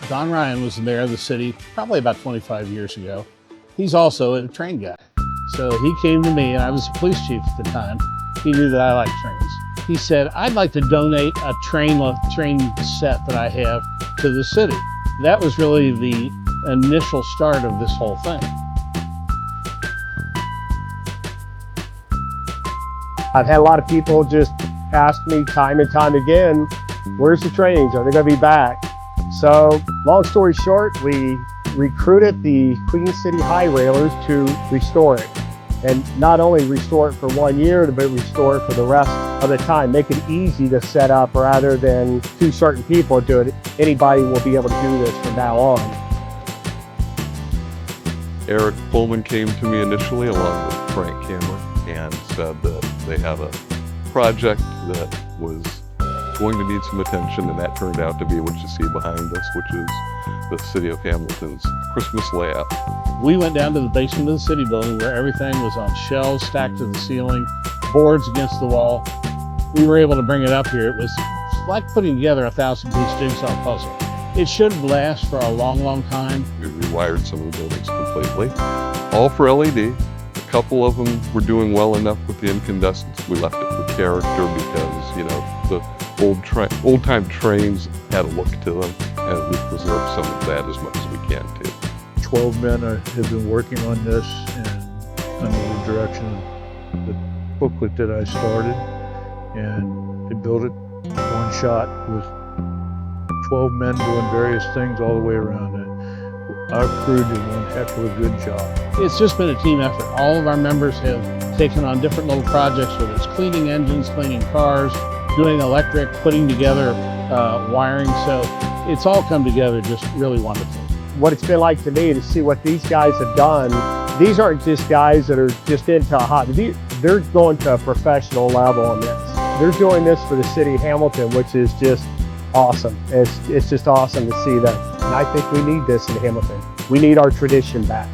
Don Ryan was the mayor of the city probably about 25 years ago. He's also a train guy. So he came to me, and I was the police chief at the time. He knew that I liked trains. He said, I'd like to donate a train set that I have to the city. That was really the initial start of this whole thing. I've had a lot of people just ask me time and time again, where's the trains? Are they going to be back? So, long story short, we recruited the Queen City HiRailers to restore it. And not only restore it for 1 year, but restore it for the rest of the time. Make it easy to set up rather than two certain people do it. Anybody will be able to do this from now on. Eric Pohlman came to me initially along with Frank Cameron and said that they had a project that was going to need some attention, and that turned out to be what you see behind us, which is the City of Hamilton's Christmas layout. We went down to the basement of the city building where everything was on shelves stacked to the ceiling, boards against the wall. We were able to bring it up here. It was like putting together a 1,000-piece jigsaw puzzle. It should last for a long, long time. We rewired some of the buildings completely, all for LED. A couple of them were doing well enough with the incandescents. We left it for character because, you know, the old-time trains had a look to them, and we preserved some of that as much as we can too. 12 men have been working on this, and under the direction of the booklet that I started, and they built it one shot with 12 men doing various things all the way around it. Our crew did one heck of a good job. It's just been a team effort. All of our members have taken on different little projects, whether it's cleaning engines, cleaning cars, doing electric, putting together wiring. So it's all come together just really wonderful. What it's been like to me to see what these guys have done. These aren't just guys that are just into a hobby. They're going to a professional level on this. They're doing this for the city of Hamilton, which is just awesome. It's just awesome to see that. And I think we need this in Hamilton. We need our tradition back.